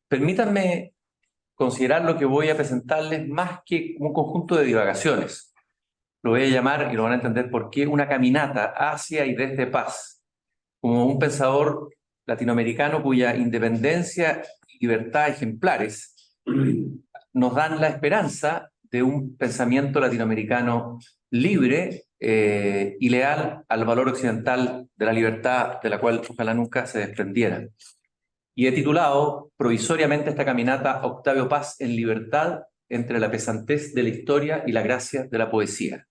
Permítanme considerar lo que voy a presentarles más que un conjunto de divagaciones. Lo voy a llamar, y lo van a entender por qué, una caminata hacia y desde paz, como un pensador latinoamericano cuya independencia y libertad ejemplares nos dan la esperanza de un pensamiento latinoamericano libre y leal al valor occidental de la libertad, de la cual ojalá nunca se desprendiera. Y he titulado provisoriamente esta caminata Octavio Paz en libertad entre la pesantez de la historia y la gracia de la poesía.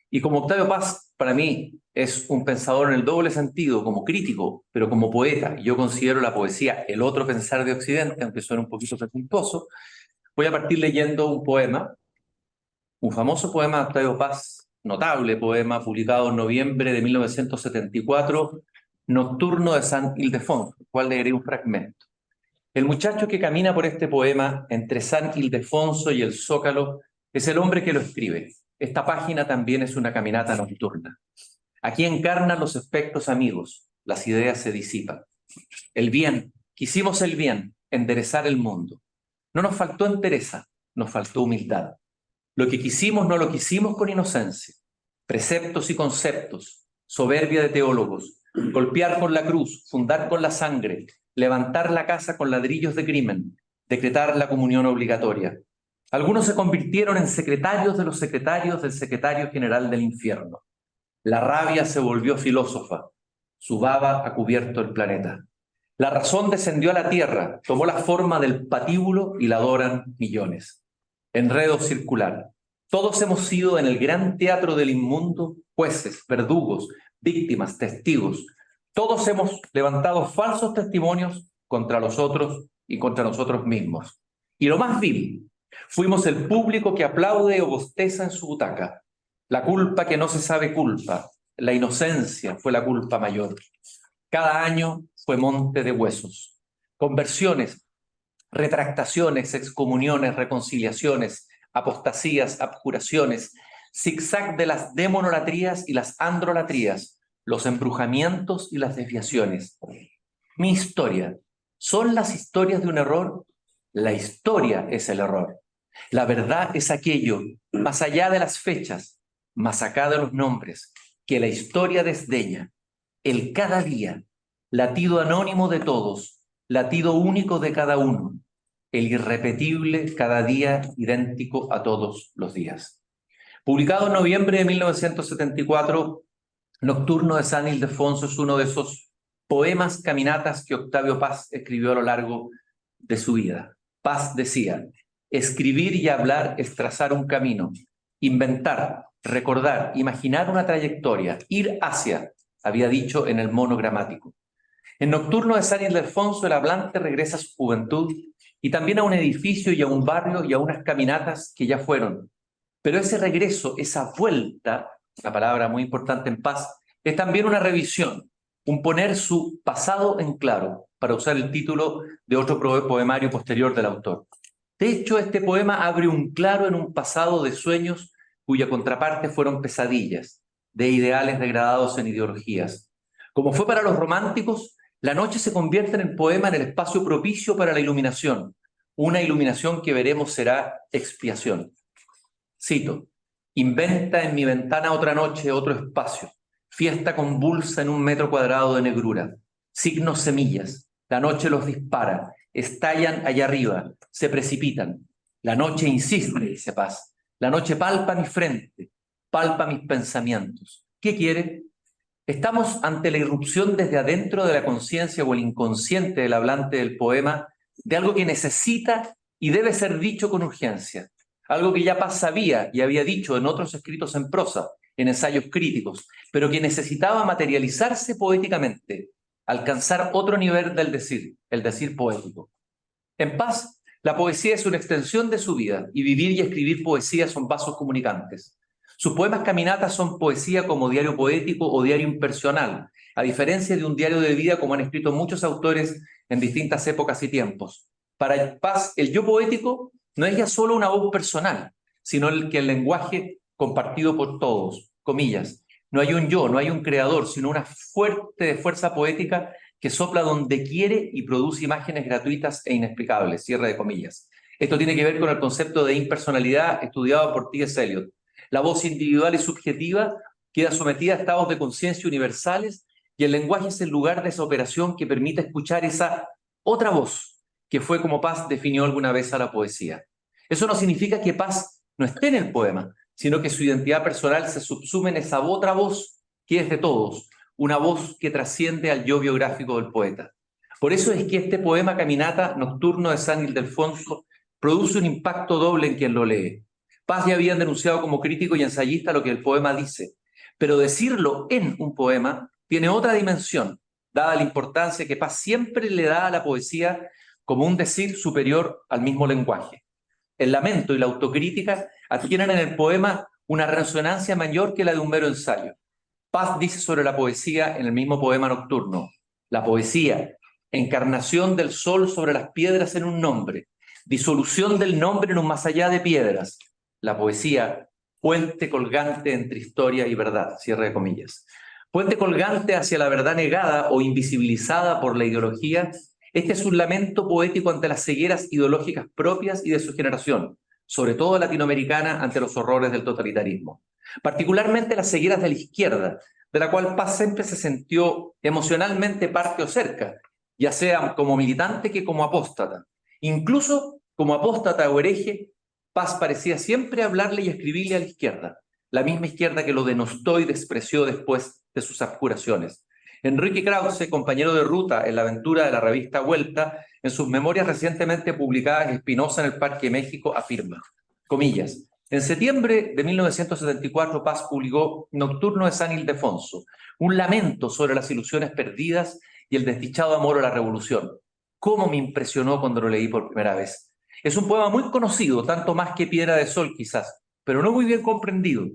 Y como Octavio Paz, para mí, es un pensador en el doble sentido, como crítico, pero como poeta. Yo considero la poesía el otro pensar de Occidente, aunque suene un poquito presuntuoso. Voy a partir leyendo un poema, un famoso poema de Octavio Paz, notable poema, publicado en noviembre de 1974, Nocturno de San Ildefonso, del cual leeré un fragmento. El muchacho que camina por este poema entre San Ildefonso y el Zócalo es el hombre que lo escribe. Esta página también es una caminata nocturna. Aquí encarnan los espectros amigos, las ideas se disipan. El bien, quisimos el bien, enderezar el mundo. No nos faltó entereza, nos faltó humildad. Lo que quisimos no lo quisimos con inocencia. Preceptos y conceptos, soberbia de teólogos, golpear con la cruz, fundar con la sangre, levantar la casa con ladrillos de crimen, decretar la comunión obligatoria. Algunos se convirtieron en secretarios de los secretarios del secretario general del infierno. La rabia se volvió filósofa, su baba ha cubierto el planeta. La razón descendió a la tierra, tomó la forma del patíbulo y la adoran millones. Enredo circular. Todos hemos sido en el gran teatro del inmundo jueces, verdugos, víctimas, testigos. Todos hemos levantado falsos testimonios contra los otros y contra nosotros mismos. Y lo más vil, fuimos el público que aplaude o bosteza en su butaca. La culpa que no se sabe culpa, la inocencia fue la culpa mayor. Cada año fue monte de huesos. Conversiones, retractaciones, excomuniones, reconciliaciones, apostasías, abjuraciones, zigzag de las demonolatrías y las androlatrías, los embrujamientos y las desviaciones. Mi historia, ¿son las historias de un error? La historia es el error. La verdad es aquello, más allá de las fechas, más acá de los nombres, que la historia desdeña. El cada día, latido anónimo de todos, latido único de cada uno, el irrepetible cada día idéntico a todos los días. Publicado en noviembre de 1974, Nocturno de San Ildefonso es uno de esos poemas caminatas que Octavio Paz escribió a lo largo de su vida. Paz decía: escribir y hablar es trazar un camino, inventar, recordar, imaginar una trayectoria, ir hacia, había dicho en el monogramático. En Nocturno de San Ildefonso el hablante regresa a su juventud y también a un edificio y a un barrio y a unas caminatas que ya fueron. Pero ese regreso, esa vuelta, una palabra muy importante en Paz, es también una revisión, un poner su pasado en claro, para usar el título de otro poemario posterior del autor. De hecho, este poema abre un claro en un pasado de sueños cuya contraparte fueron pesadillas, de ideales degradados en ideologías. Como fue para los románticos, la noche se convierte en el poema en el espacio propicio para la iluminación, una iluminación que veremos será expiación. Cito: inventa en mi ventana otra noche, otro espacio, fiesta convulsa en un metro cuadrado de negrura, signos semillas, la noche los dispara, estallan allá arriba, se precipitan. La noche insiste, dice Paz, la noche palpa mi frente, palpa mis pensamientos. ¿Qué quiere? Estamos ante la irrupción desde adentro de la conciencia o el inconsciente del hablante del poema de algo que necesita y debe ser dicho con urgencia. Algo que ya Paz sabía y había dicho en otros escritos en prosa, en ensayos críticos, pero que necesitaba materializarse poéticamente, alcanzar otro nivel del decir, el decir poético. En Paz, la poesía es una extensión de su vida y vivir y escribir poesía son vasos comunicantes. Sus poemas caminatas son poesía como diario poético o diario impersonal, a diferencia de un diario de vida como han escrito muchos autores en distintas épocas y tiempos. Para Paz, el yo poético no es ya solo una voz personal, sino que el lenguaje compartido por todos, comillas. No hay un yo, no hay un creador, sino una fuerte fuerza poética que sopla donde quiere y produce imágenes gratuitas e inexplicables, cierre de comillas. Esto tiene que ver con el concepto de impersonalidad estudiado por T.S. Eliot. La voz individual y subjetiva queda sometida a estados de conciencia universales y el lenguaje es el lugar de esa operación que permite escuchar esa otra voz, que fue como Paz definió alguna vez a la poesía. Eso no significa que Paz no esté en el poema, sino que su identidad personal se subsume en esa otra voz que es de todos, una voz que trasciende al yo biográfico del poeta. Por eso es que este poema Caminata Nocturno de San Ildefonso produce un impacto doble en quien lo lee. Paz ya habían denunciado como crítico y ensayista lo que el poema dice, pero decirlo en un poema tiene otra dimensión, dada la importancia que Paz siempre le da a la poesía como un decir superior al mismo lenguaje. El lamento y la autocrítica adquieren en el poema una resonancia mayor que la de un mero ensayo. Paz dice sobre la poesía en el mismo poema nocturno: la poesía, encarnación del sol sobre las piedras en un nombre, disolución del nombre en un más allá de piedras. La poesía, puente colgante entre historia y verdad, cierre de comillas. Puente colgante hacia la verdad negada o invisibilizada por la ideología. Este es un lamento poético ante las cegueras ideológicas propias y de su generación, sobre todo latinoamericana, ante los horrores del totalitarismo. Particularmente las cegueras de la izquierda, de la cual Paz siempre se sintió emocionalmente parte o cerca, ya sea como militante que como apóstata. Incluso como apóstata o hereje, Paz parecía siempre hablarle y escribirle a la izquierda, la misma izquierda que lo denostó y despreció después de sus abjuraciones. Enrique Krause, compañero de ruta en la aventura de la revista Vuelta, en sus memorias recientemente publicadas Espinosa en el Parque México, afirma, comillas, en septiembre de 1974 Paz publicó Nocturno de San Ildefonso, un lamento sobre las ilusiones perdidas y el desdichado amor a la revolución. ¿Cómo me impresionó cuando lo leí por primera vez? Es un poema muy conocido, tanto más que Piedra de Sol quizás, pero no muy bien comprendido.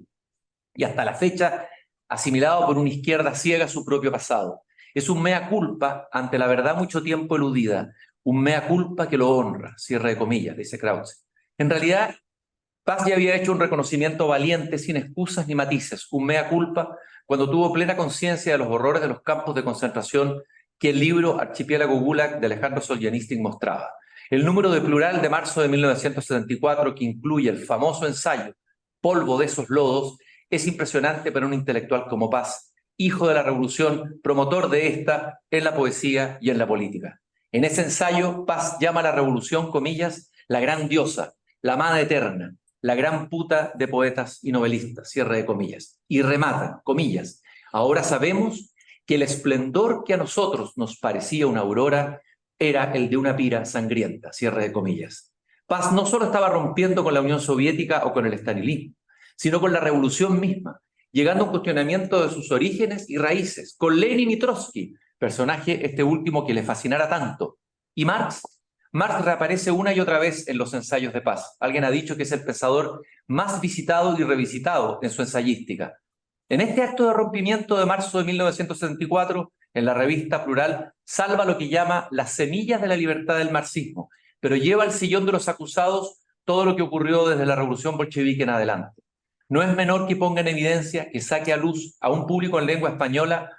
Y hasta la fecha asimilado por una izquierda ciega a su propio pasado. Es un mea culpa ante la verdad mucho tiempo eludida, un mea culpa que lo honra, cierre de comillas, dice Krause. En realidad, Paz ya había hecho un reconocimiento valiente, sin excusas ni matices, un mea culpa, cuando tuvo plena conciencia de los horrores de los campos de concentración que el libro Archipiélago Gulag de Alejandro Solzhenitsyn mostraba. El número de Plural de marzo de 1974, que incluye el famoso ensayo Polvo de esos lodos, es impresionante para un intelectual como Paz, hijo de la revolución, promotor de esta en la poesía y en la política. En ese ensayo, Paz llama a la revolución, comillas, la gran diosa, la madre eterna, la gran puta de poetas y novelistas, cierre de comillas. Y remata, comillas, ahora sabemos que el esplendor que a nosotros nos parecía una aurora era el de una pira sangrienta, cierre de comillas. Paz no solo estaba rompiendo con la Unión Soviética o con el estalinismo, sino con la revolución misma, llegando a un cuestionamiento de sus orígenes y raíces, con Lenin y Trotsky, personaje este último que le fascinara tanto. Y Marx reaparece una y otra vez en los ensayos de Paz. Alguien ha dicho que es el pensador más visitado y revisitado en su ensayística. En este acto de rompimiento de marzo de 1974, en la revista Plural, salva lo que llama las semillas de la libertad del marxismo, pero lleva al sillón de los acusados todo lo que ocurrió desde la revolución bolchevique en adelante. No es menor que ponga en evidencia, que saque a luz a un público en lengua española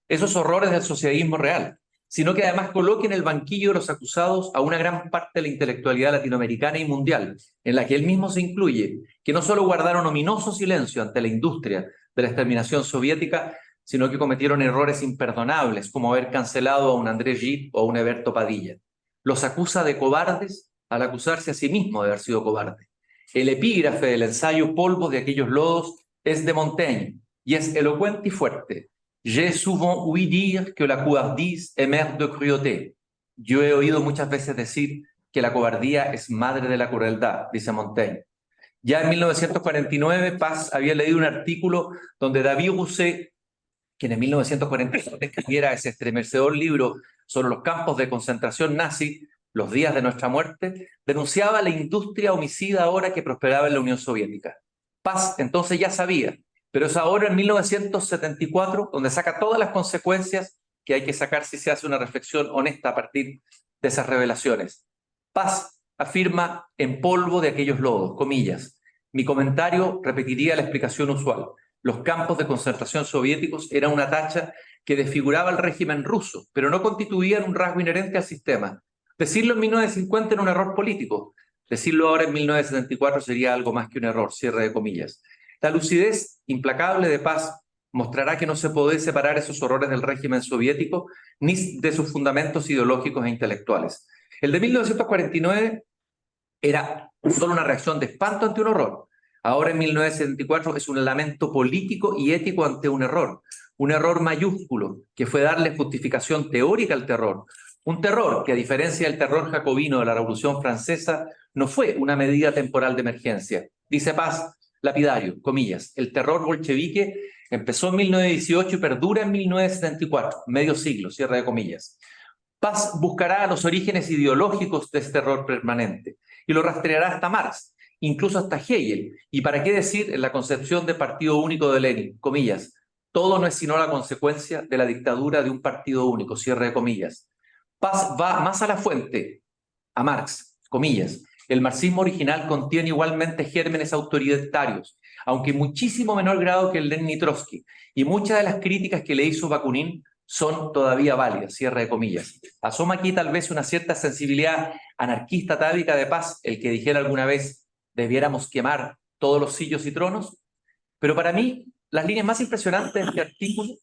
esos horrores del socialismo real, sino que además coloque en el banquillo de los acusados a una gran parte de la intelectualidad latinoamericana y mundial, en la que él mismo se incluye, que no solo guardaron ominoso silencio ante la industria de la exterminación soviética, sino que cometieron errores imperdonables, como haber cancelado a un Andrés Gide o a un Eberto Padilla. Los acusa de cobardes al acusarse a sí mismo de haber sido cobarde. El epígrafe del ensayo Polvo de aquellos lodos es de Montaigne y es elocuente y fuerte. J'ai souvent ouï dire que la couardise est mère de cruauté. Yo he oído muchas veces decir que la cobardía es madre de la crueldad, dice Montaigne. Ya en 1949, Paz había leído un artículo donde David Rousset, quien en 1949 escribiera ese estremecedor libro sobre los campos de concentración nazi, Los días de nuestra muerte, denunciaba la industria homicida ahora que prosperaba en la Unión Soviética. Paz entonces ya sabía, pero es ahora en 1974 donde saca todas las consecuencias que hay que sacar si se hace una reflexión honesta a partir de esas revelaciones. Paz afirma en polvo de aquellos lodos, comillas, mi comentario repetiría la explicación usual. los campos de concentración soviéticos eran una tacha que desfiguraba el régimen ruso, pero no constituían un rasgo inherente al sistema. Decirlo en 1950 era un error político. Decirlo ahora en 1974 sería algo más que un error, cierre de comillas. La lucidez implacable de Paz mostrará que no se puede separar esos horrores del régimen soviético ni de sus fundamentos ideológicos e intelectuales. El de 1949 era solo una reacción de espanto ante un horror. Ahora en 1974 es un lamento político y ético ante un error mayúsculo, que fue darle justificación teórica al terror. Un terror que, a diferencia del terror jacobino de la Revolución Francesa, no fue una medida temporal de emergencia. Dice Paz, lapidario, comillas, el terror bolchevique empezó en 1918 y perdura en 1974, medio siglo, cierre de comillas. Paz buscará los orígenes ideológicos de este terror permanente y lo rastreará hasta Marx, incluso hasta Hegel. ¿Y para qué decir en la concepción de partido único de Lenin? Comillas. Todo no es sino la consecuencia de la dictadura de un partido único, cierre de comillas. Paz va más a la fuente, a Marx, comillas. El marxismo original contiene igualmente gérmenes autoritarios, aunque en muchísimo menor grado que el Lenin y Trotsky, y muchas de las críticas que le hizo Bakunin son todavía válidas, cierre de comillas. Asoma aquí tal vez una cierta sensibilidad anarquista atávica de Paz, el que dijera alguna vez debiéramos quemar todos los sillos y tronos, pero para mí las líneas más impresionantes de este artículo,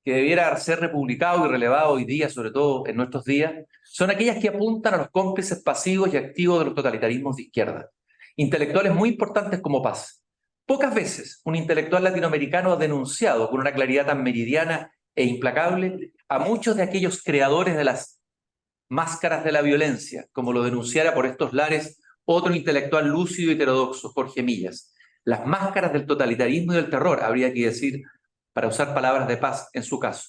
que debiera ser republicado y relevado hoy día, sobre todo en nuestros días, son aquellas que apuntan a los cómplices pasivos y activos de los totalitarismos de izquierda. Intelectuales muy importantes como Paz. Pocas veces un intelectual latinoamericano ha denunciado con una claridad tan meridiana e implacable a muchos de aquellos creadores de las máscaras de la violencia, como lo denunciara por estos lares otro intelectual lúcido y heterodoxo, Jorge Millas. Las máscaras del totalitarismo y del terror, habría que decir, para usar palabras de Paz en su caso.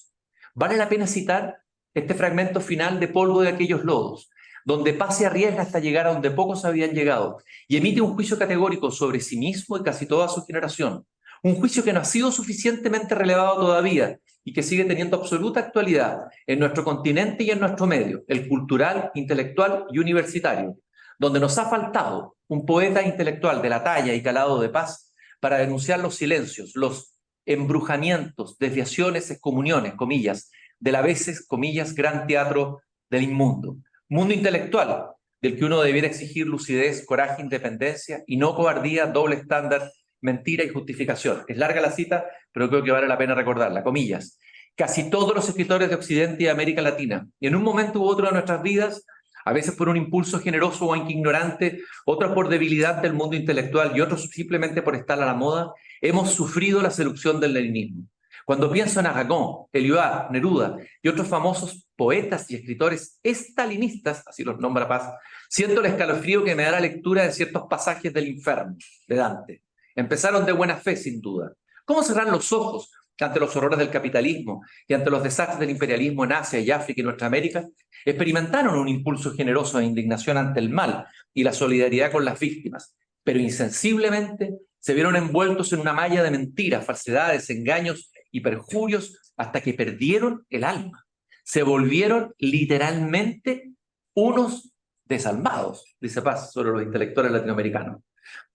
Vale la pena citar este fragmento final de Polvo de aquellos lodos, donde Paz se arriesga hasta llegar a donde pocos habían llegado y emite un juicio categórico sobre sí mismo y casi toda su generación. Un juicio que no ha sido suficientemente relevado todavía y que sigue teniendo absoluta actualidad en nuestro continente y en nuestro medio, el cultural, intelectual y universitario, donde nos ha faltado un poeta intelectual de la talla y calado de Paz para denunciar los silencios, los embrujamientos, desviaciones, excomuniones, comillas, del a veces, comillas, gran teatro del inmundo. Mundo intelectual, del que uno debiera exigir lucidez, coraje, independencia y no cobardía, doble estándar, mentira y justificación. Es larga la cita, pero creo que vale la pena recordarla. Comillas. Casi todos los escritores de Occidente y América Latina, y en un momento u otro de nuestras vidas, a veces por un impulso generoso o ignorante, otros por debilidad del mundo intelectual y otros simplemente por estar a la moda, hemos sufrido la seducción del leninismo. Cuando pienso en Aragon, Eliade, Neruda y otros famosos poetas y escritores estalinistas, así los nombra Paz, siento el escalofrío que me da la lectura de ciertos pasajes del Inferno, de Dante. Empezaron de buena fe, sin duda. ¿Cómo cerrar los ojos ante los horrores del capitalismo y ante los desastres del imperialismo en Asia y África y nuestra América? Experimentaron un impulso generoso de indignación ante el mal y la solidaridad con las víctimas, pero insensiblemente se vieron envueltos en una malla de mentiras, falsedades, engaños y perjurios hasta que perdieron el alma. Se volvieron literalmente unos desalmados, dice Paz sobre los intelectuales latinoamericanos.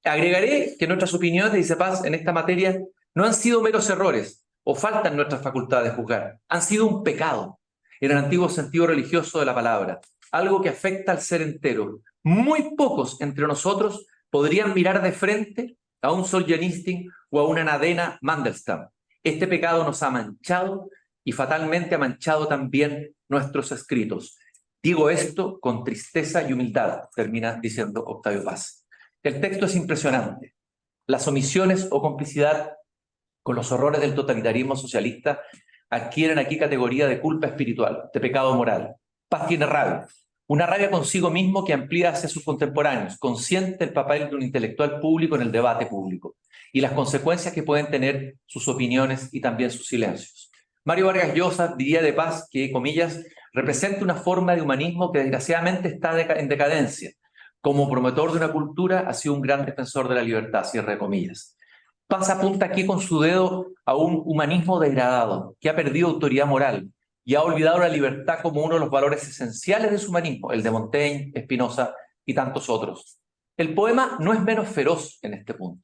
Agregaré que nuestras opiniones, dice Paz, en esta materia no han sido meros errores o faltan nuestras facultades de juzgar, han sido un pecado, en el antiguo sentido religioso de la palabra, algo que afecta al ser entero. Muy pocos entre nosotros podrían mirar de frente a un Solzhenitsyn o a una Nadena Mandelstam. Este pecado nos ha manchado y fatalmente ha manchado también nuestros escritos. Digo esto con tristeza y humildad, termina diciendo Octavio Paz. El texto es impresionante. Las omisiones o complicidad con los horrores del totalitarismo socialista adquieren aquí categoría de culpa espiritual, de pecado moral. Paz tiene rabia, una rabia consigo mismo que amplía hacia sus contemporáneos, consciente del papel de un intelectual público en el debate público y las consecuencias que pueden tener sus opiniones y también sus silencios. Mario Vargas Llosa diría de Paz que, comillas, representa una forma de humanismo que desgraciadamente está en decadencia. Como promotor de una cultura, ha sido un gran defensor de la libertad, cierre de comillas. Paz apunta aquí con su dedo a un humanismo degradado, que ha perdido autoridad moral y ha olvidado la libertad como uno de los valores esenciales de su humanismo, el de Montaigne, Spinoza y tantos otros. El poema no es menos feroz en este punto.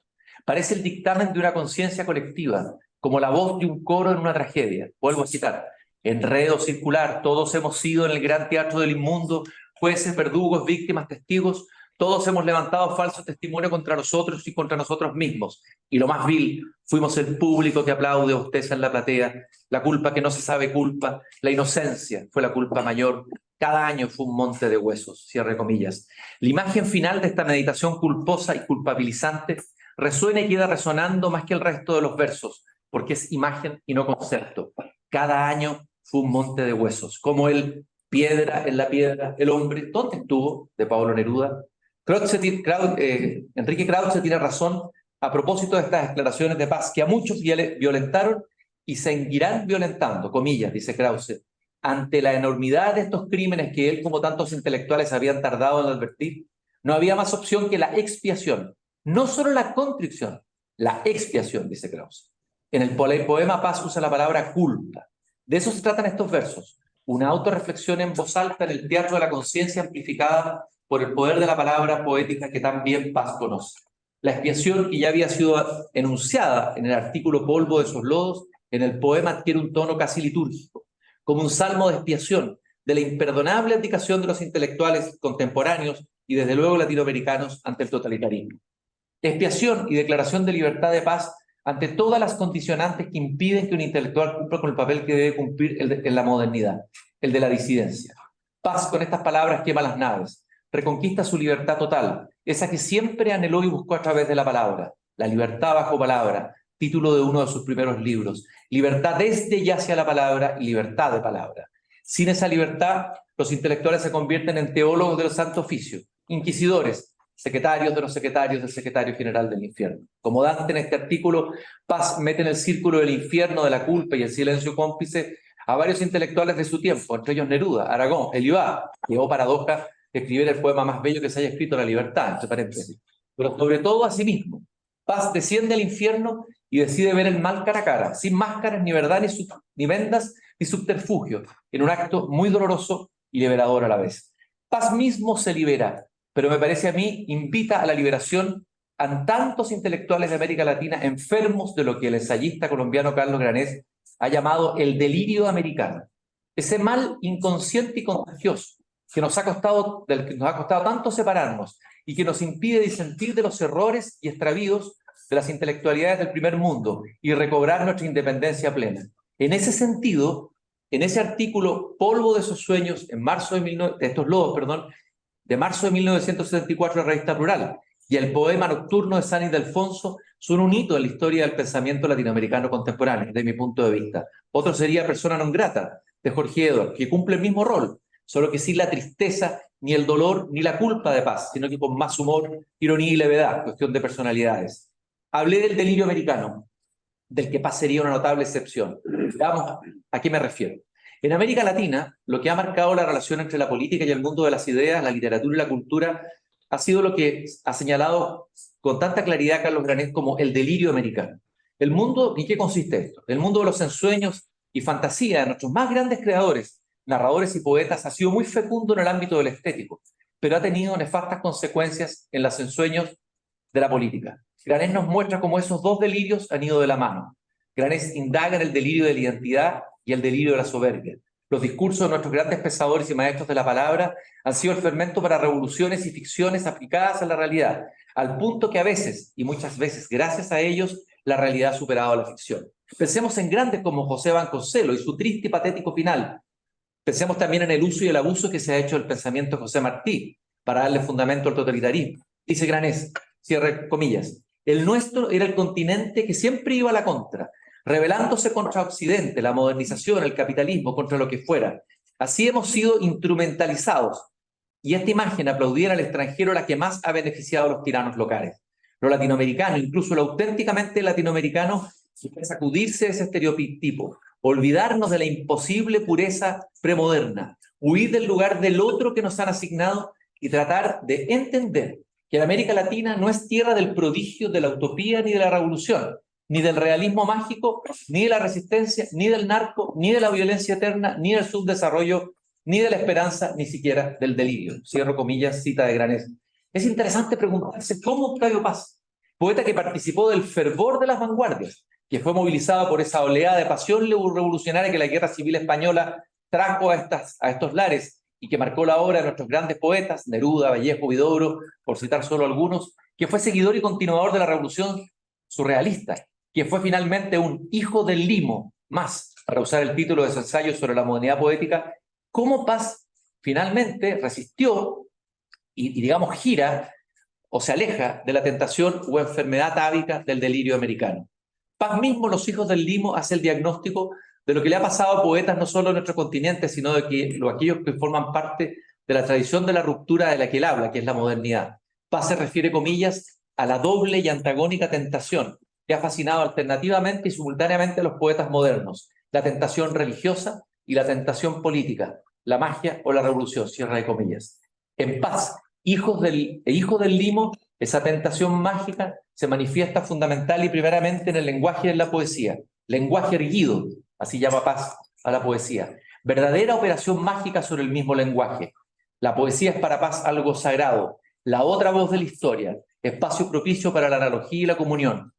Parece el dictamen de una conciencia colectiva, como la voz de un coro en una tragedia. Vuelvo a citar: enredo circular, todos hemos sido en el gran teatro del inmundo, jueces, verdugos, víctimas, testigos, todos hemos levantado falsos testimonios contra nosotros y contra nosotros mismos. Y lo más vil, fuimos el público que aplaude a usted en la platea, la culpa que no se sabe culpa, la inocencia fue la culpa mayor. Cada año fue un monte de huesos, cierre comillas. La imagen final de esta meditación culposa y culpabilizante resuena y queda resonando más que el resto de los versos, porque es imagen y no concepto. Cada año fue un monte de huesos, como el piedra en la piedra, el hombre, ¿dónde estuvo?, de Pablo Neruda. Enrique Krauze tiene razón a propósito de estas declaraciones de paz que a muchos violentaron y seguirán violentando, comillas, dice Krauze, ante la enormidad de estos crímenes que él, como tantos intelectuales, habían tardado en advertir. No había más opción que la expiación, no solo la contrición, la expiación, dice Krauze. En el poema Paz usa la palabra culpa. De eso se tratan estos versos, una autorreflexión en voz alta en el teatro de la conciencia amplificada por el poder de la palabra poética que tan bien Paz conoce. La expiación, que ya había sido enunciada en el artículo Polvo de esos lodos, en el poema adquiere un tono casi litúrgico, como un salmo de expiación de la imperdonable abdicación de los intelectuales contemporáneos y desde luego latinoamericanos ante el totalitarismo. Expiación y declaración de libertad de paz ante todas las condicionantes que impiden que un intelectual cumpla con el papel que debe cumplir en la modernidad, el de la disidencia. Paz, con estas palabras, quema las naves, reconquista su libertad total, esa que siempre anheló y buscó a través de la palabra, la libertad bajo palabra, título de uno de sus primeros libros, libertad desde y hacia la palabra y libertad de palabra. Sin esa libertad, los intelectuales se convierten en teólogos del santo oficio, inquisidores, secretarios de los secretarios del secretario general del infierno. Como Dante en este artículo, Paz mete en el círculo del infierno, de la culpa y el silencio cómplice a varios intelectuales de su tiempo, entre ellos Neruda, Aragón, Elibat, que, oh paradoja, escribiera el poema más bello que se haya escrito, La libertad, entre paréntesis. Pero sobre todo a sí mismo. Paz desciende al infierno y decide ver el mal cara a cara, sin máscaras, ni verdad, ni vendas, ni subterfugios, en un acto muy doloroso y liberador a la vez. Paz mismo se libera, pero me parece a mí invita a la liberación a tantos intelectuales de América Latina enfermos de lo que el ensayista colombiano Carlos Granés ha llamado el delirio americano. Ese mal inconsciente y contagioso del que nos ha costado tanto separarnos y que nos impide disentir de los errores y extravíos de las intelectualidades del primer mundo y recobrar nuestra independencia plena. En ese sentido, en ese artículo Polvo de esos sueños, de marzo de 1974 de la Revista Plural, y el poema nocturno de San Ildefonso son un hito en la historia del pensamiento latinoamericano contemporáneo, desde mi punto de vista. Otro sería Persona non grata, de Jorge Edwards, que cumple el mismo rol, solo que sin la tristeza, ni el dolor, ni la culpa de Paz, sino que con más humor, ironía y levedad, cuestión de personalidades. Hablé del delirio americano, del que Paz sería una notable excepción. Veamos a qué me refiero. En América Latina, lo que ha marcado la relación entre la política y el mundo de las ideas, la literatura y la cultura, ha sido lo que ha señalado con tanta claridad Carlos Granés como el delirio americano. El mundo, ¿en qué consiste esto? El mundo de los ensueños y fantasía de nuestros más grandes creadores, narradores y poetas, ha sido muy fecundo en el ámbito del estético, pero ha tenido nefastas consecuencias en los ensueños de la política. Granés nos muestra cómo esos dos delirios han ido de la mano. Granés indaga en el delirio de la identidad y el delirio de la soberbia. Los discursos de nuestros grandes pensadores y maestros de la palabra han sido el fermento para revoluciones y ficciones aplicadas a la realidad, al punto que a veces, y muchas veces gracias a ellos, la realidad ha superado a la ficción. Pensemos en grandes como José Vasconcelos y su triste y patético final. Pensemos también en el uso y el abuso que se ha hecho del pensamiento de José Martí para darle fundamento al totalitarismo. Dice Granés, cierre comillas, el nuestro era el continente que siempre iba a la contra, rebelándose contra Occidente, la modernización, el capitalismo, contra lo que fuera. Así hemos sido instrumentalizados. Y esta imagen, aplaudir al extranjero, la que más ha beneficiado a los tiranos locales. Lo latinoamericano, incluso lo auténticamente latinoamericano, es sacudirse de ese estereotipo, olvidarnos de la imposible pureza premoderna, huir del lugar del otro que nos han asignado y tratar de entender que la América Latina no es tierra del prodigio, de la utopía ni de la revolución, ni del realismo mágico, ni de la resistencia, ni del narco, ni de la violencia eterna, ni del subdesarrollo, ni de la esperanza, ni siquiera del delirio. Cierro comillas, cita de Granés. Es interesante preguntarse cómo Octavio Paz, poeta que participó del fervor de las vanguardias, que fue movilizado por esa oleada de pasión revolucionaria que la Guerra Civil Española trajo a estos lares y que marcó la obra de nuestros grandes poetas, Neruda, Vallejo, Huidobro, por citar solo algunos, que fue seguidor y continuador de la revolución surrealista, que fue finalmente un hijo del limo, más, para usar el título de su ensayo sobre la modernidad poética, cómo Paz finalmente resistió y digamos, gira o se aleja de la tentación o enfermedad atávica del delirio americano. Paz mismo, Los hijos del limo, hace el diagnóstico de lo que le ha pasado a poetas no solo en nuestro continente, sino de aquellos que forman parte de la tradición de la ruptura de la que él habla, que es la modernidad. Paz se refiere, comillas, a la doble y antagónica tentación que ha fascinado alternativamente y simultáneamente a los poetas modernos, la tentación religiosa y la tentación política, la magia o la revolución, cierra de comillas. En Paz, hijo del limo, esa tentación mágica se manifiesta fundamental y primeramente en el lenguaje de la poesía, lenguaje erguido, así llama Paz a la poesía, verdadera operación mágica sobre el mismo lenguaje. La poesía es para Paz algo sagrado, la otra voz de la historia, espacio propicio para la analogía y la comunión.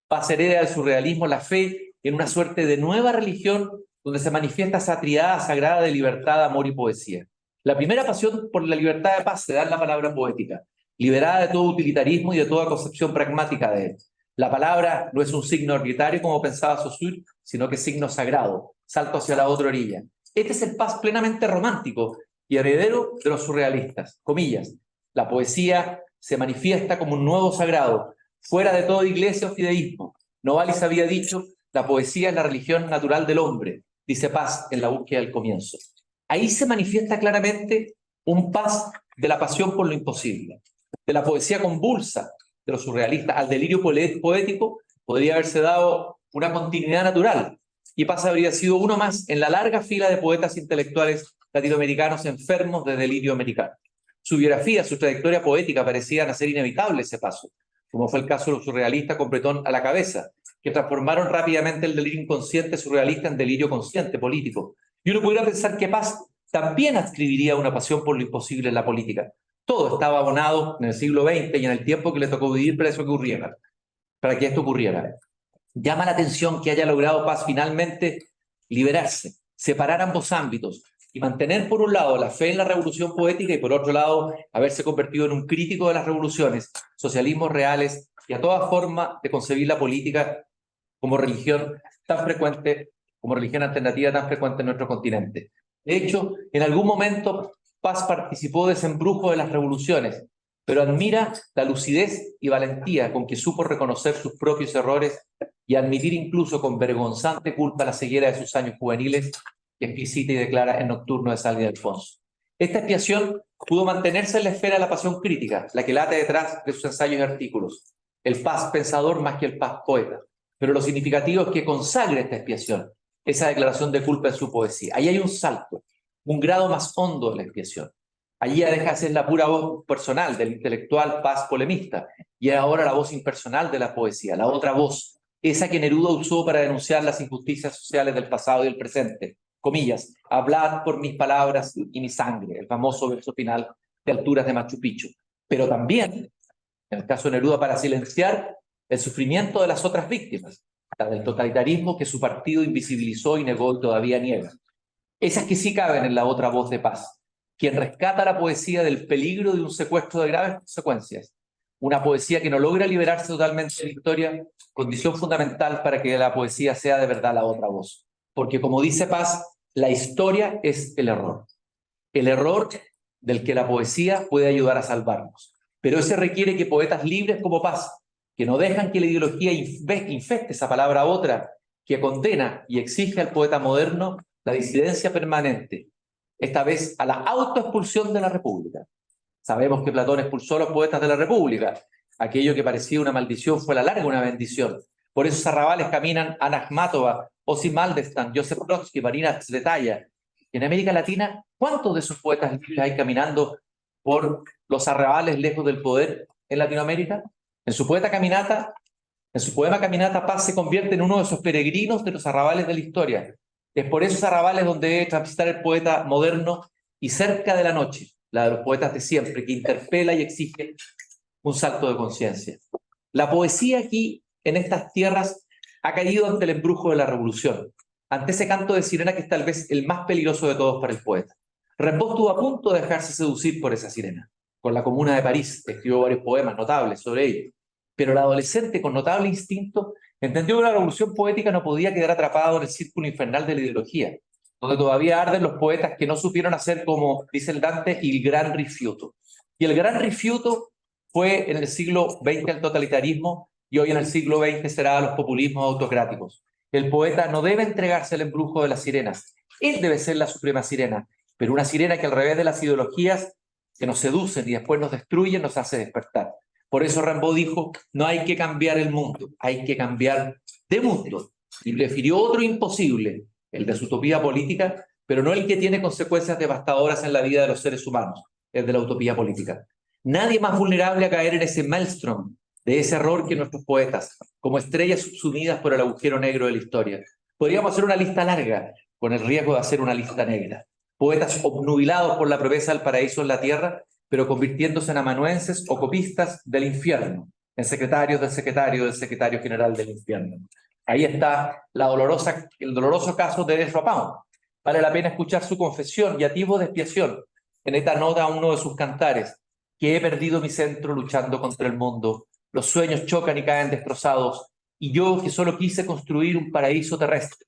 Paz hereda del surrealismo la fe en una suerte de nueva religión donde se manifiesta esa triada sagrada de libertad, amor y poesía. La primera pasión por la libertad de Paz se da en la palabra poética, liberada de todo utilitarismo y de toda concepción pragmática de él. La palabra no es un signo arbitrario como pensaba Saussure, sino que es signo sagrado, salto hacia la otra orilla. Este es el Paz plenamente romántico y heredero de los surrealistas. Comillas, la poesía se manifiesta como un nuevo sagrado, fuera de toda iglesia o fideísmo. Novalis había dicho, la poesía es la religión natural del hombre, dice Paz en La búsqueda del comienzo. Ahí se manifiesta claramente un Paz de la pasión por lo imposible, de la poesía convulsa de los surrealistas al delirio poético. Podría haberse dado una continuidad natural y Paz habría sido uno más en la larga fila de poetas intelectuales latinoamericanos enfermos de delirio americano. Su biografía, su trayectoria poética parecían hacer inevitable ese paso, como fue el caso de los surrealistas con Bretón a la cabeza, que transformaron rápidamente el delirio inconsciente surrealista en delirio consciente político. Y uno pudiera pensar que Paz también adscribiría una pasión por lo imposible en la política. Todo estaba abonado en el siglo XX y en el tiempo que le tocó vivir para que esto ocurriera. Llama la atención que haya logrado Paz finalmente liberarse, separar ambos ámbitos y mantener por un lado la fe en la revolución poética y por otro lado haberse convertido en un crítico de las revoluciones, socialismos reales y a toda forma de concebir la política como religión tan frecuente, como religión alternativa tan frecuente en nuestro continente. De hecho, en algún momento Paz participó de ese embrujo de las revoluciones, pero admira la lucidez y valentía con que supo reconocer sus propios errores y admitir incluso con vergonzante culpa la ceguera de sus años juveniles, que explicita y declara en Nocturno de Salvi Alfonso. Esta expiación pudo mantenerse en la esfera de la pasión crítica, la que late detrás de sus ensayos y artículos. El Paz pensador más que el Paz poeta. Pero lo significativo es que consagra esta expiación, esa declaración de culpa en su poesía. Ahí hay un salto, un grado más hondo de la expiación. Allí ya deja de ser la pura voz personal del intelectual Paz polemista, y es ahora la voz impersonal de la poesía, la otra voz, esa que Neruda usó para denunciar las injusticias sociales del pasado y del presente. Comillas, hablad por mis palabras y mi sangre, el famoso verso final de Alturas de Machu Picchu. Pero también, en el caso de Neruda, para silenciar el sufrimiento de las otras víctimas, la del totalitarismo que su partido invisibilizó y negó y todavía niega. Esas que sí caben en la otra voz de Paz, quien rescata la poesía del peligro de un secuestro de graves consecuencias. Una poesía que no logra liberarse totalmente de la historia, condición fundamental para que la poesía sea de verdad la otra voz. Porque como dice Paz, la historia es el error del que la poesía puede ayudar a salvarnos. Pero ese requiere que poetas libres como Paz, que no dejan que la ideología infecte esa palabra otra, que condena y exige al poeta moderno la disidencia permanente, esta vez a la autoexpulsión de la República. Sabemos que Platón expulsó a los poetas de la República. Aquello que parecía una maldición fue a la larga una bendición. Por esos arrabales caminan Ana Akhmatova, Osip Mandelstam, Joseph Brodsky, Marina Tsvetaeva. En América Latina, ¿cuántos de esos poetas libres hay caminando por los arrabales lejos del poder en Latinoamérica? En su poema Caminata, Paz se convierte en uno de esos peregrinos de los arrabales de la historia. Es por esos arrabales donde debe transitar el poeta moderno y cerca de la noche, la de los poetas de siempre, que interpela y exige un salto de conciencia. La poesía aquí, en estas tierras, ha caído ante el embrujo de la revolución, ante ese canto de sirena que es tal vez el más peligroso de todos para el poeta. Rimbaud estuvo a punto de dejarse seducir por esa sirena. Con la Comuna de París escribió varios poemas notables sobre ello. Pero el adolescente con notable instinto entendió que la revolución poética no podía quedar atrapado en el círculo infernal de la ideología, donde todavía arden los poetas que no supieron hacer, como dice el Dante, el gran rifiuto. Y el gran rifiuto fue en el siglo XX el totalitarismo y hoy en el siglo XX será los populismos autocráticos. El poeta no debe entregarse al embrujo de las sirenas. Él debe ser la suprema sirena, pero una sirena que al revés de las ideologías que nos seducen y después nos destruyen, nos hace despertar. Por eso Rimbaud dijo, no hay que cambiar el mundo, hay que cambiar de mundo. Y prefirió otro imposible, el de su utopía política, pero no el que tiene consecuencias devastadoras en la vida de los seres humanos, el de la utopía política. Nadie más vulnerable a caer en ese maelstrom de ese error que nuestros poetas, como estrellas subsumidas por el agujero negro de la historia. Podríamos hacer una lista larga, con el riesgo de hacer una lista negra. Poetas obnubilados por la promesa del paraíso en la tierra, pero convirtiéndose en amanuenses o copistas del infierno, en secretarios del secretario general del infierno. Ahí está el doloroso caso de Ezra Pound. Vale la pena escuchar su confesión y atisbo de expiación en esta nota a uno de sus cantares, que he perdido mi centro luchando contra el mundo. Los sueños chocan y caen destrozados, y yo que solo quise construir un paraíso terrestre.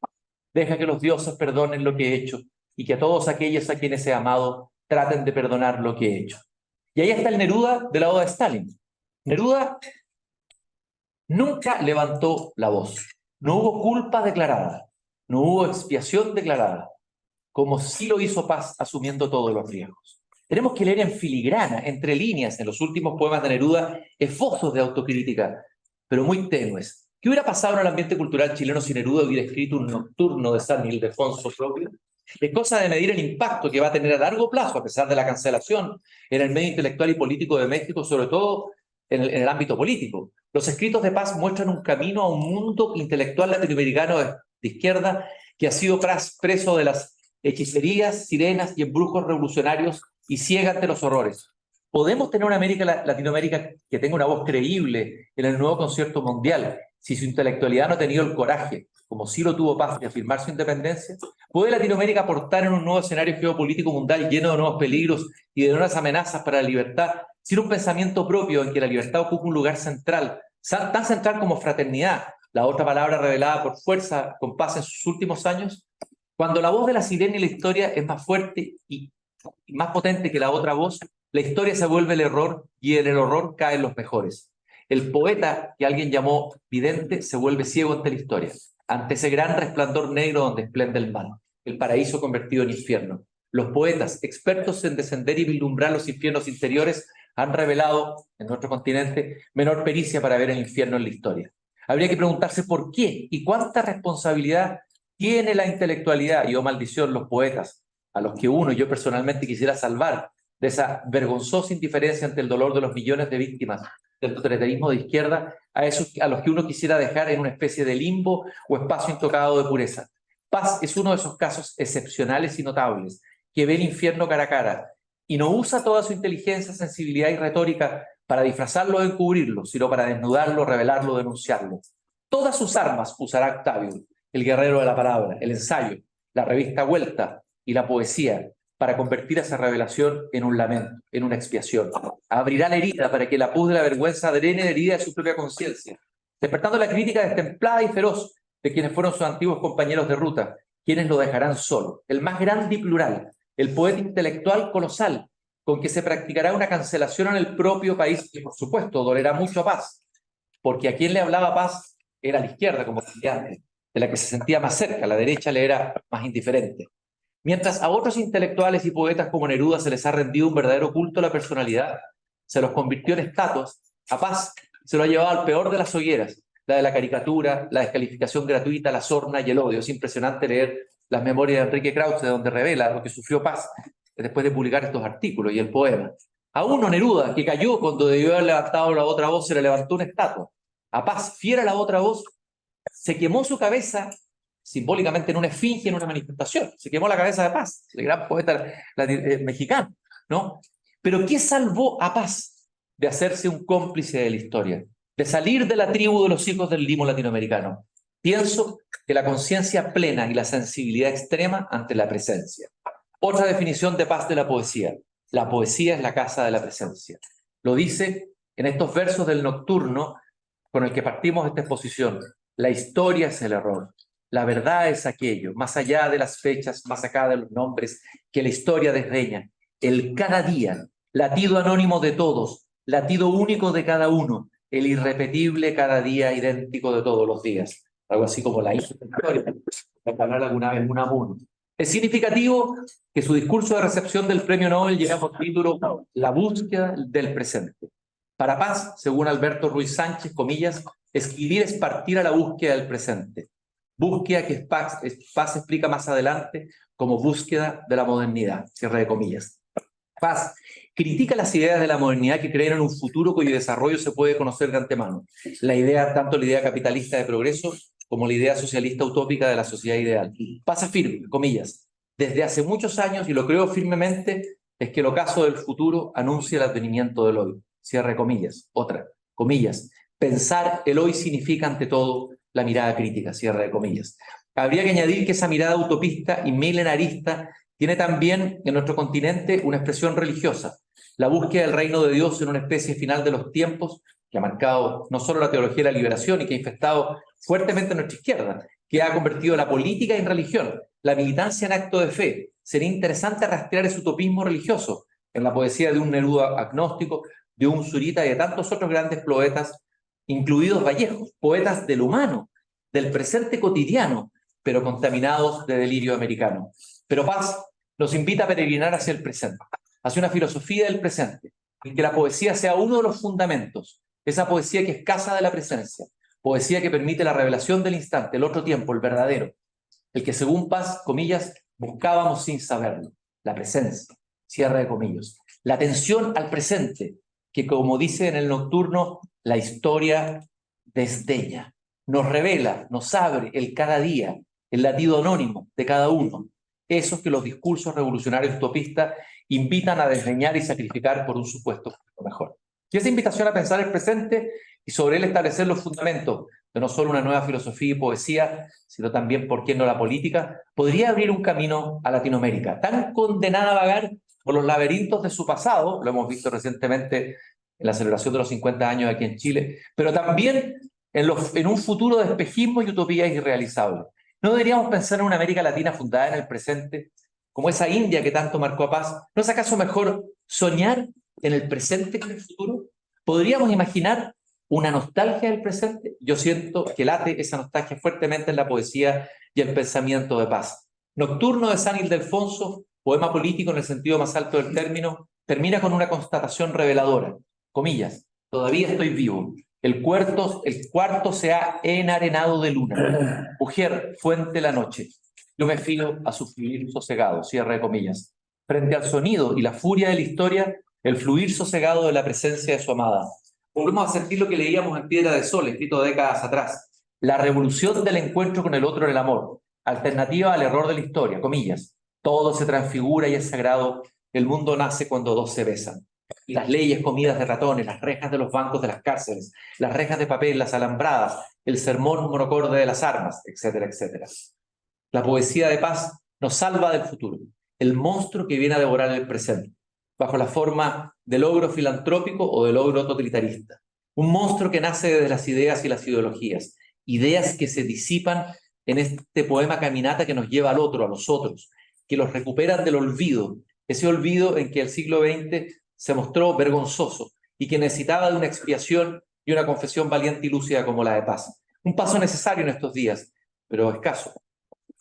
Deja que los dioses perdonen lo que he hecho, y que a todos aquellos a quienes he amado traten de perdonar lo que he hecho. Y ahí está el Neruda de la Oda de Stalin. Neruda nunca levantó la voz. No hubo culpa declarada, no hubo expiación declarada, como sí lo hizo Paz asumiendo todos los riesgos. Tenemos que leer en filigrana, entre líneas, en los últimos poemas de Neruda, esbozos de autocrítica, pero muy tenues. ¿Qué hubiera pasado en el ambiente cultural chileno si Neruda hubiera escrito un nocturno de San Ildefonso propio? Es cosa de medir el impacto que va a tener a largo plazo, a pesar de la cancelación, en el medio intelectual y político de México, sobre todo en el ámbito político. Los escritos de Paz muestran un camino a un mundo intelectual latinoamericano de izquierda que ha sido preso de las hechicerías, sirenas y embrujos revolucionarios y ciega ante los horrores. ¿Podemos tener una Latinoamérica que tenga una voz creíble en el nuevo concierto mundial si su intelectualidad no ha tenido el coraje, como sí lo tuvo Paz, de afirmar su independencia? ¿Puede Latinoamérica aportar en un nuevo escenario geopolítico mundial lleno de nuevos peligros y de nuevas amenazas para la libertad, sin un pensamiento propio en que la libertad ocupa un lugar central, tan central como fraternidad, la otra palabra revelada por fuerza con Paz en sus últimos años? Cuando la voz de la sirena y la historia es más fuerte y más potente que la otra voz, la historia se vuelve el error y en el horror caen los mejores. El poeta, que alguien llamó vidente, se vuelve ciego ante la historia, ante ese gran resplandor negro donde esplende el mal, el paraíso convertido en infierno. Los poetas, expertos en descender y vislumbrar los infiernos interiores, han revelado en nuestro continente menor pericia para ver el infierno en la historia. Habría que preguntarse por qué y cuánta responsabilidad tiene la intelectualidad y, oh maldición, los poetas, a los que uno y yo personalmente quisiera salvar de esa vergonzosa indiferencia ante el dolor de los millones de víctimas del totalitarismo de izquierda, a los que uno quisiera dejar en una especie de limbo o espacio intocado de pureza. Paz es uno de esos casos excepcionales y notables, que ve el infierno cara a cara y no usa toda su inteligencia, sensibilidad y retórica para disfrazarlo o encubrirlo, sino para desnudarlo, revelarlo, denunciarlo. Todas sus armas usará Octavio, el guerrero de la palabra, el ensayo, la revista Vuelta y la poesía, para convertir esa revelación en un lamento, en una expiación. Abrirá la herida para que la pus de la vergüenza drene la herida de su propia conciencia, despertando la crítica destemplada y feroz de quienes fueron sus antiguos compañeros de ruta, quienes lo dejarán solo. El más grande y plural, el poeta intelectual colosal, con que se practicará una cancelación en el propio país, que por supuesto dolerá mucho a Paz, porque a quien le hablaba Paz era la izquierda, como decía antes, de la que se sentía más cerca, la derecha le era más indiferente. Mientras a otros intelectuales y poetas como Neruda se les ha rendido un verdadero culto a la personalidad, se los convirtió en estatuas, a Paz se lo ha llevado al peor de las hogueras, la de la caricatura, la descalificación gratuita, la sorna y el odio. Es impresionante leer las memorias de Enrique Krause, donde revela lo que sufrió Paz después de publicar estos artículos y el poema. A uno, Neruda, que cayó cuando debió haber levantado la otra voz, se le levantó una estatua. A Paz, fiera la otra voz, se quemó su cabeza simbólicamente en una esfinge, en una manifestación. Se quemó la cabeza de Paz, el gran poeta mexicano, ¿no? Pero ¿qué salvó a Paz de hacerse un cómplice de la historia? de salir de la tribu de los hijos del limo latinoamericano. Pienso que la conciencia plena y la sensibilidad extrema ante la presencia. Otra definición de paz de la poesía. La poesía es la casa de la presencia. Lo dice en estos versos del Nocturno con el que partimos esta exposición. La historia es el error. La verdad es aquello, más allá de las fechas, más acá de los nombres, que la historia desdeña. El cada día, latido anónimo de todos, latido único de cada uno, el irrepetible cada día idéntico de todos los días. Algo así como la historia, para hablar alguna vez Unamuno. Es significativo que su discurso de recepción del premio Nobel lleva por título La búsqueda del presente. Para Paz, según Alberto Ruiz Sánchez, comillas, escribir es partir a la búsqueda del presente. Búsqueda que Paz explica más adelante como búsqueda de la modernidad, cierre de comillas. Paz critica las ideas de la modernidad que creen en un futuro cuyo desarrollo se puede conocer de antemano. Tanto la idea capitalista de progreso como la idea socialista utópica de la sociedad ideal. Paz afirma, comillas, desde hace muchos años, y lo creo firmemente, es que el ocaso del futuro anuncia el advenimiento del hoy. Cierre comillas. Otra, comillas. Pensar el hoy significa ante todo la mirada crítica, cierre de comillas. Habría que añadir que esa mirada utopista y milenarista tiene también en nuestro continente una expresión religiosa, la búsqueda del reino de Dios en una especie final de los tiempos que ha marcado no solo la teología de la liberación y que ha infestado fuertemente nuestra izquierda, que ha convertido la política en religión, la militancia en acto de fe. Sería interesante rastrear ese utopismo religioso en la poesía de un Neruda agnóstico, de un Zurita y de tantos otros grandes poetas, incluidos Vallejos, poetas del humano, del presente cotidiano, pero contaminados de delirio americano. Pero Paz nos invita a peregrinar hacia el presente, hacia una filosofía del presente, en que la poesía sea uno de los fundamentos, esa poesía que es casa de la presencia, poesía que permite la revelación del instante, el otro tiempo, el verdadero, el que según Paz, comillas, buscábamos sin saberlo, la presencia, cierre de comillas, la atención al presente, que como dice en el Nocturno, la historia desdeña, nos revela, nos abre el cada día, el latido anónimo de cada uno, esos que los discursos revolucionarios utopistas invitan a desdeñar y sacrificar por un supuesto mejor. Y esa invitación a pensar el presente y sobre él establecer los fundamentos de no solo una nueva filosofía y poesía, sino también, ¿por qué no la política?, podría abrir un camino a Latinoamérica, tan condenada a vagar por los laberintos de su pasado, lo hemos visto recientemente en la celebración de los 50 años aquí en Chile, pero también en un futuro de espejismo y utopías irrealizables. ¿No deberíamos pensar en una América Latina fundada en el presente, como esa India que tanto marcó a Paz? ¿No es acaso mejor soñar en el presente que en el futuro? ¿Podríamos imaginar una nostalgia del presente? Yo siento que late esa nostalgia fuertemente en la poesía y el pensamiento de Paz. Nocturno de San Ildefonso, poema político en el sentido más alto del término, termina con una constatación reveladora. Comillas, todavía estoy vivo. El cuarto se ha enarenado de luna. Mujer, fuente la noche. Yo me fío a su fluir sosegado, cierre de comillas. Frente al sonido y la furia de la historia, el fluir sosegado de la presencia de su amada. Volvemos a sentir lo que leíamos en Piedra de Sol, escrito décadas atrás. La revolución del encuentro con el otro en el amor. Alternativa al error de la historia, comillas. Todo se transfigura y es sagrado. El mundo nace cuando dos se besan. Y las leyes comidas de ratones, las rejas de los bancos de las cárceles, las rejas de papel, las alambradas, el sermón monocorde de las armas, etcétera, etcétera. La poesía de Paz nos salva del futuro, el monstruo que viene a devorar el presente, bajo la forma de logro filantrópico o de logro totalitarista. Un monstruo que nace desde las ideas y las ideologías, ideas que se disipan en este poema caminata que nos lleva al otro, a los otros, que los recuperan del olvido, ese olvido en que el siglo XX se mostró vergonzoso y que necesitaba de una expiación y una confesión valiente y lúcida como la de Paz. Un paso necesario en estos días, pero escaso,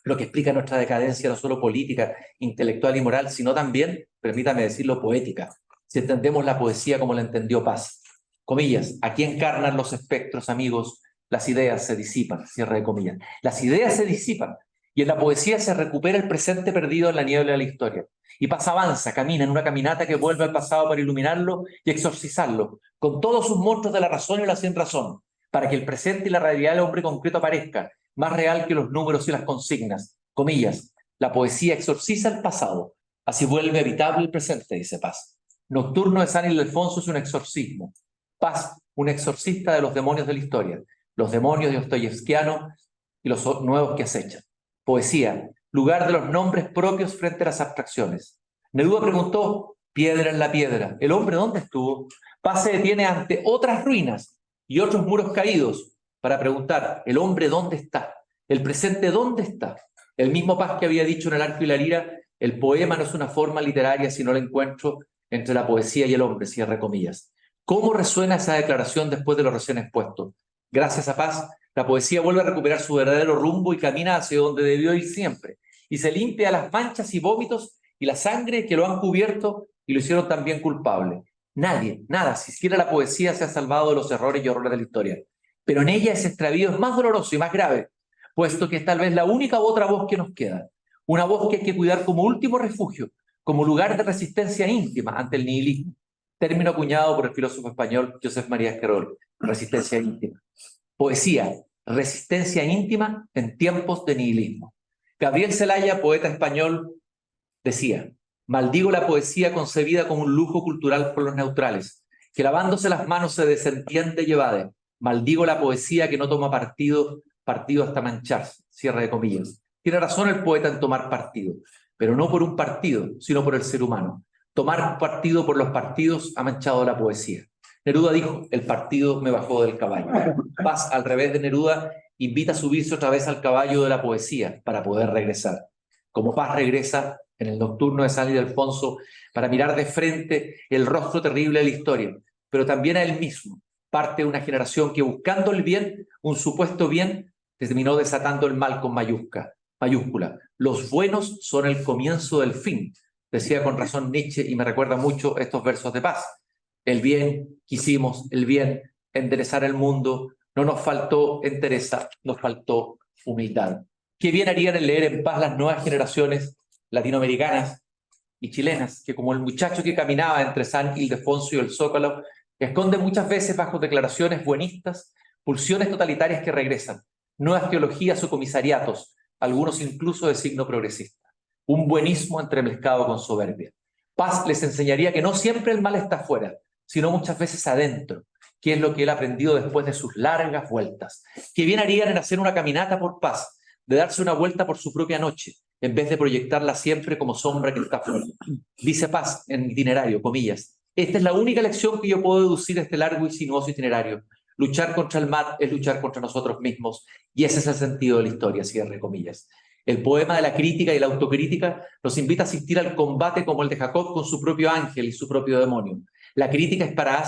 lo que explica nuestra decadencia no solo política, intelectual y moral, sino también, permítame decirlo, poética, si entendemos la poesía como la entendió Paz. Comillas, aquí encarnan los espectros, amigos, las ideas se disipan, cierre de comillas. Las ideas se disipan y en la poesía se recupera el presente perdido en la niebla de la historia. Y Paz avanza, camina en una caminata que vuelve al pasado para iluminarlo y exorcizarlo, con todos sus monstruos de la razón y la sin razón, para que el presente y la realidad del hombre concreto aparezca, más real que los números y las consignas. Comillas, la poesía exorciza el pasado, así vuelve habitable el presente, dice Paz. Nocturno de San Ildefonso es un exorcismo. Paz, un exorcista de los demonios de la historia, los demonios dostoyevskianos y los nuevos que acechan. Poesía, lugar de los nombres propios frente a las abstracciones. Neruda preguntó, piedra en la piedra, ¿el hombre dónde estuvo? Paz se detiene ante otras ruinas y otros muros caídos para preguntar, ¿el hombre dónde está? ¿El presente dónde está? El mismo Paz que había dicho en El arco y la lira, el poema no es una forma literaria sino el encuentro entre la poesía y el hombre, cierre comillas. ¿Cómo resuena esa declaración después de lo recién expuesto? Gracias a Paz, la poesía vuelve a recuperar su verdadero rumbo y camina hacia donde debió ir siempre, y se limpia las manchas y vómitos y la sangre que lo han cubierto y lo hicieron también culpable. Nadie, nada, siquiera la poesía se ha salvado de los errores y horrores de la historia. Pero en ella ese extravío es más doloroso y más grave, puesto que es tal vez la única otra voz que nos queda. Una voz que hay que cuidar como último refugio, como lugar de resistencia íntima ante el nihilismo. Término acuñado por el filósofo español Josep María Esquerol, resistencia íntima. Poesía, resistencia íntima en tiempos de nihilismo. Gabriel Celaya, poeta español, decía, maldigo la poesía concebida como un lujo cultural por los neutrales, que lavándose las manos se desentiende y evade. Maldigo la poesía que no toma partido hasta mancharse, cierre de comillas. Tiene razón el poeta en tomar partido, pero no por un partido, sino por el ser humano. Tomar partido por los partidos ha manchado la poesía. Neruda dijo, el partido me bajó del caballo. Paz, al revés de Neruda, invita a subirse otra vez al caballo de la poesía para poder regresar. Como Paz regresa en el nocturno de San Ildefonso para mirar de frente el rostro terrible de la historia, pero también a él mismo, parte de una generación que buscando el bien, un supuesto bien, terminó desatando el mal con mayúscula. Los buenos son el comienzo del fin, decía con razón Nietzsche, y me recuerda mucho estos versos de Paz. El bien, quisimos el bien, enderezar el mundo, no nos faltó entereza, nos faltó humildad. Qué bien harían en leer en Paz las nuevas generaciones latinoamericanas y chilenas, que como el muchacho que caminaba entre San Ildefonso y el Zócalo, esconde muchas veces bajo declaraciones buenistas, pulsiones totalitarias que regresan, nuevas teologías o comisariatos, algunos incluso de signo progresista. Un buenismo entremezclado con soberbia. Paz les enseñaría que no siempre el mal está afuera, sino muchas veces adentro, que es lo que él ha aprendido después de sus largas vueltas. Que bien harían en hacer una caminata por Paz, de darse una vuelta por su propia noche, en vez de proyectarla siempre como sombra que está fuera. Dice Paz en el itinerario, comillas, esta es la única lección que yo puedo deducir de este largo y sinuoso itinerario. Luchar contra el mal es luchar contra nosotros mismos, y ese es el sentido de la historia, cierre comillas. El poema de la crítica y la autocrítica nos invita a asistir al combate como el de Jacob con su propio ángel y su propio demonio. La crítica es para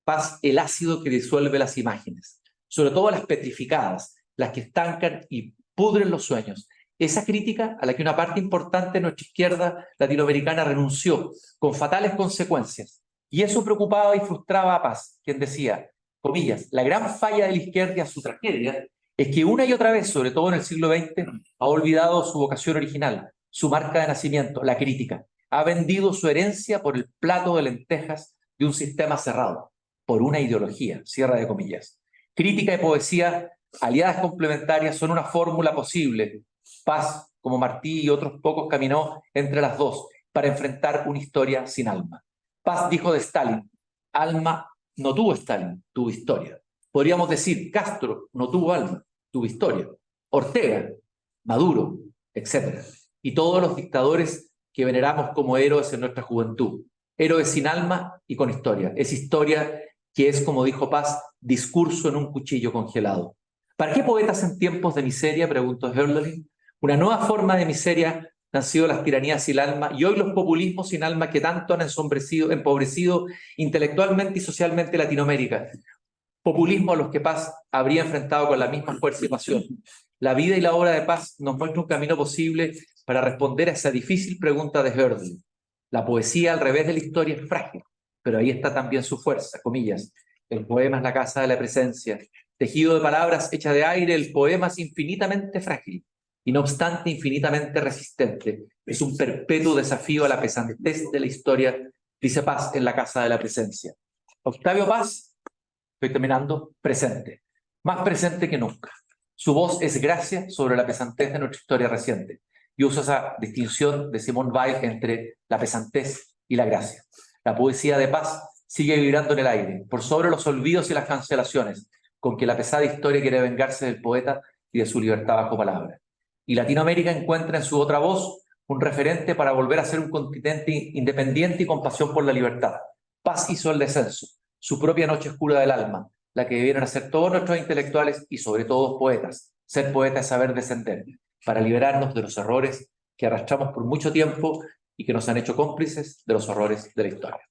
Paz el ácido que disuelve las imágenes, sobre todo las petrificadas, las que estancan y pudren los sueños. Esa crítica a la que una parte importante de nuestra izquierda latinoamericana renunció, con fatales consecuencias. Y eso preocupaba y frustraba a Paz, quien decía, comillas, la gran falla de la izquierda, su tragedia, es que una y otra vez, sobre todo en el siglo XX, ha olvidado su vocación original, su marca de nacimiento, la crítica. Ha vendido su herencia por el plato de lentejas de un sistema cerrado, por una ideología, cierre de comillas. Crítica y poesía, aliadas complementarias, son una fórmula posible. Paz, como Martí y otros pocos, caminó entre las dos para enfrentar una historia sin alma. Paz dijo de Stalin, alma no tuvo Stalin, tuvo historia. Podríamos decir, Castro no tuvo alma, tuvo historia. Ortega, Maduro, etc. Y todos los dictadores que veneramos como héroes en nuestra juventud. Héroes sin alma y con historia. Es historia que es, como dijo Paz, discurso en un cuchillo congelado. ¿Para qué poetas en tiempos de miseria?, preguntó Hölderlin. Una nueva forma de miseria han sido las tiranías sin alma y hoy los populismos sin alma que tanto han empobrecido intelectualmente y socialmente Latinoamérica. Populismo a los que Paz habría enfrentado con la misma fuerza y pasión. La vida y la obra de Paz nos muestra un camino posible para responder a esa difícil pregunta de Hölderlin. La poesía al revés de la historia es frágil, pero ahí está también su fuerza, comillas. El poema es la casa de la presencia. Tejido de palabras hecha de aire, el poema es infinitamente frágil y no obstante infinitamente resistente. Es un perpetuo desafío a la pesantez de la historia, dice Paz en la casa de la presencia. Octavio Paz, estoy terminando, presente. Más presente que nunca. Su voz es gracia sobre la pesantez de nuestra historia reciente. Yo uso esa distinción de Simone Weil entre la pesantez y la gracia. La poesía de Paz sigue vibrando en el aire, por sobre los olvidos y las cancelaciones, con que la pesada historia quiere vengarse del poeta y de su libertad bajo palabra. Y Latinoamérica encuentra en su otra voz un referente para volver a ser un continente independiente y con pasión por la libertad. Paz hizo el descenso, su propia noche oscura del alma, la que debieron hacer todos nuestros intelectuales y sobre todo poetas. Ser poeta es saber descender, para liberarnos de los errores que arrastramos por mucho tiempo y que nos han hecho cómplices de los horrores de la historia.